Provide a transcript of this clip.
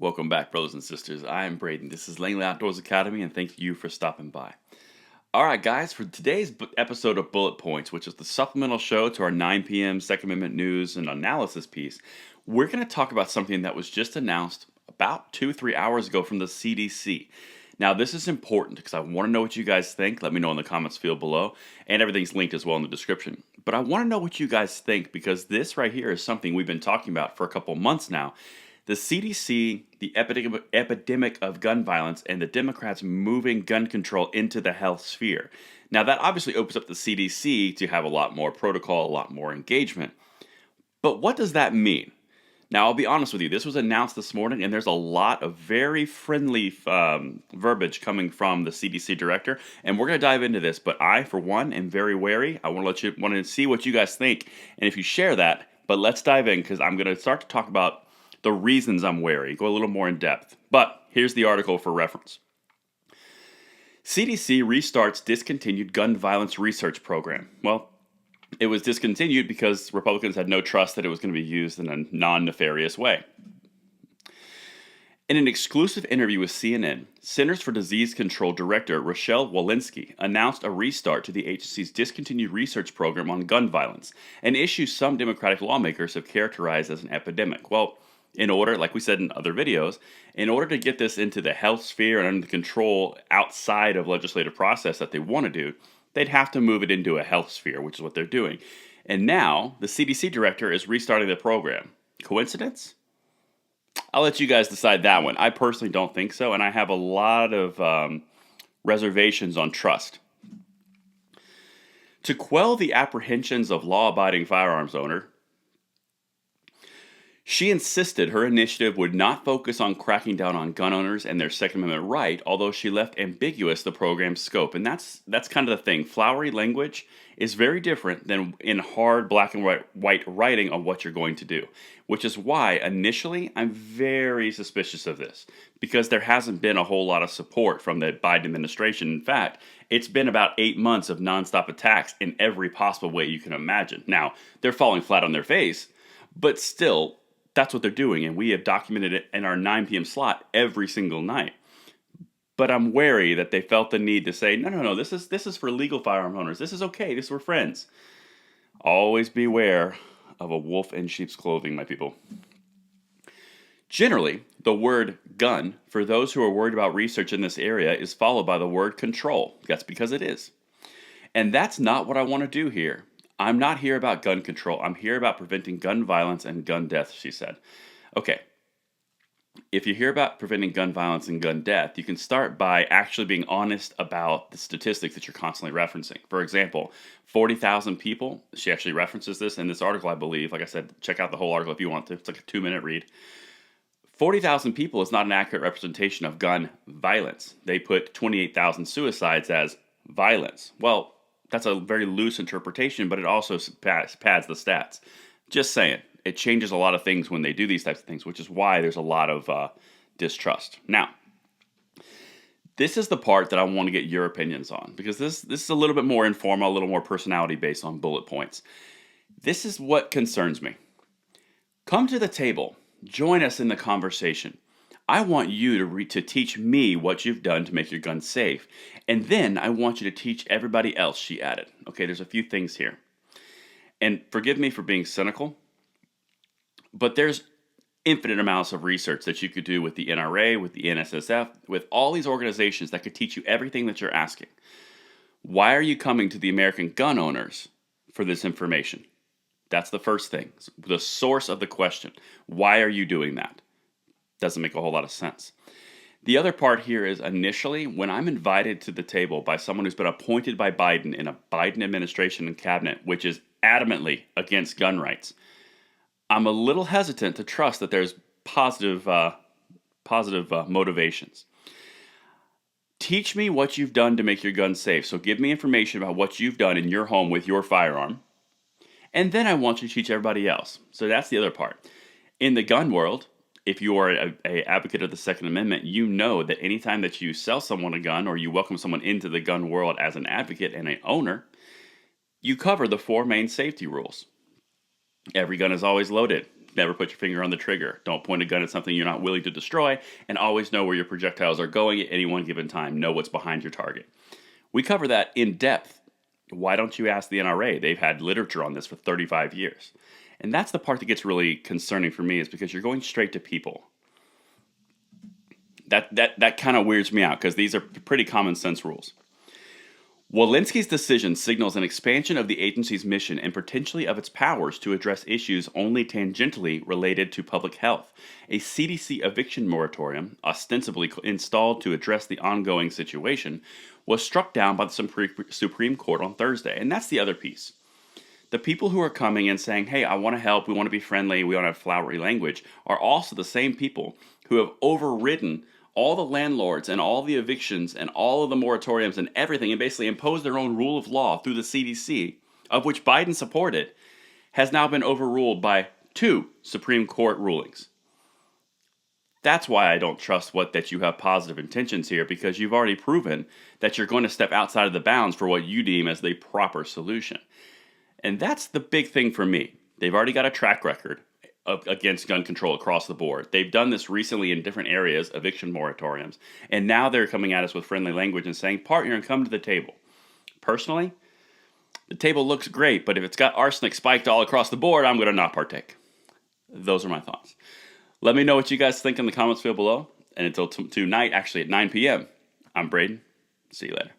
Welcome back, brothers and sisters. I am Braden. This is Langley Outdoors Academy, and thank you for stopping by. All right, guys, for today's episode of Bullet Points, which is the supplemental show to our 9 p.m. Second Amendment news and analysis piece, we're going to talk about something that was just announced about 2-3 hours ago from the CDC. Now, this is important because I want to know what you guys think. Let me know in the comments field below, and everything's linked as well in the description. But I want to know what you guys think because this right here is something we've been talking about for a couple months now. The CDC, the epidemic of gun violence, and the Democrats moving gun control into the health sphere. Now, that obviously opens up the CDC to have a lot more protocol, a lot more engagement. But what does that mean? Now, I'll be honest with you. This was announced this morning, and there's a lot of very friendly verbiage coming from the CDC director, and we're going to dive into this. But I, for one, am very wary. I want to see what you guys think, and if you share that. But let's dive in because I'm going to start to talk about the reasons I'm wary, go a little more in depth. But here's the article for reference. CDC restarts discontinued gun violence research program. Well, it was discontinued because Republicans had no trust that it was going to be used in a non-nefarious way. In an exclusive interview with CNN, Centers for Disease Control Director Rochelle Walensky announced a restart to the agency's discontinued research program on gun violence, an issue some Democratic lawmakers have characterized as an epidemic. Well, in order, like we said in other videos, in order to get this into the health sphere and under control outside of legislative process that they want to do, they'd have to move it into a health sphere, which is what they're doing. And now, the CDC director is restarting the program. Coincidence? I'll let you guys decide that one. I personally don't think so, and I have a lot of reservations on trust. To quell the apprehensions of law-abiding firearms owner, she insisted her initiative would not focus on cracking down on gun owners and their Second Amendment right, although she left ambiguous the program's scope. And that's kind of the thing. Flowery language is very different than in hard black and white writing on what you're going to do, which is why initially I'm very suspicious of this because there hasn't been a whole lot of support from the Biden administration. In fact, it's been about 8 months of nonstop attacks in every possible way you can imagine. Now, they're falling flat on their face, but still, that's what they're doing, and we have documented it in our 9 p.m. slot every single night. But I'm wary that they felt the need to say, no, this is for legal firearm owners. This is okay. This is for friends. Always beware of a wolf in sheep's clothing, my people. Generally, the word gun, for those who are worried about research in this area, is followed by the word control. That's because it is. And that's not what I want to do here. I'm not here about gun control. I'm here about preventing gun violence and gun death, she said. Okay, if you hear about preventing gun violence and gun death, you can start by actually being honest about the statistics that you're constantly referencing. For example, 40,000 people, she actually references this in this article, I believe. Like I said, check out the whole article if you want to. It's like a 2-minute read. 40,000 people is not an accurate representation of gun violence. They put 28,000 suicides as violence. Well, that's a very loose interpretation, but it also pads the stats. Just saying, it changes a lot of things when they do these types of things, which is why there's a lot of distrust. Now, this is the part that I want to get your opinions on, because this is a little bit more informal, a little more personality based on bullet points. This is what concerns me. Come to the table. Join us in the conversation. I want you to teach me what you've done to make your gun safe. And then I want you to teach everybody else, she added. Okay, there's a few things here. And forgive me for being cynical, but there's infinite amounts of research that you could do with the NRA, with the NSSF, with all these organizations that could teach you everything that you're asking. Why are you coming to the American gun owners for this information? That's the first thing. The source of the question. Why are you doing that? Doesn't make a whole lot of sense. The other part here is initially, when I'm invited to the table by someone who's been appointed by Biden in a Biden administration and cabinet, which is adamantly against gun rights, I'm a little hesitant to trust that there's positive motivations. Teach me what you've done to make your gun safe. So give me information about what you've done in your home with your firearm. And then I want you to teach everybody else. So that's the other part. In the gun world, if you are an advocate of the Second Amendment, you know that anytime that you sell someone a gun or you welcome someone into the gun world as an advocate and an owner, you cover the 4 main safety rules. Every gun is always loaded. never put your finger on the trigger. Don't point a gun at something you're not willing to destroy, and always know where your projectiles are going at any one given time. Know what's behind your target. We cover that in depth. Why don't you ask the NRA? They've had literature on this for 35 years. And that's the part that gets really concerning for me, is because you're going straight to people. That kind of weirds me out, because these are pretty common sense rules. Walensky's decision signals an expansion of the agency's mission and potentially of its powers to address issues only tangentially related to public health. A CDC eviction moratorium, ostensibly installed to address the ongoing situation, was struck down by the Supreme Court on Thursday. And that's the other piece. The people who are coming and saying, hey, I want to help, we want to be friendly, we want to have flowery language, are also the same people who have overridden all the landlords and all the evictions and all of the moratoriums and everything, and basically imposed their own rule of law through the CDC, of which Biden supported, has now been overruled by 2 Supreme Court rulings. That's why I don't trust that you have positive intentions here, because you've already proven that you're going to step outside of the bounds for what you deem as the proper solution. And that's the big thing for me. They've already got a track record against gun control across the board. They've done this recently in different areas, eviction moratoriums, and now they're coming at us with friendly language and saying, partner and come to the table. Personally, the table looks great, but if it's got arsenic spiked all across the board, I'm going to not partake. Those are my thoughts. Let me know what you guys think in the comments field below. And until tonight, actually at 9 p.m., I'm Braden. See you later.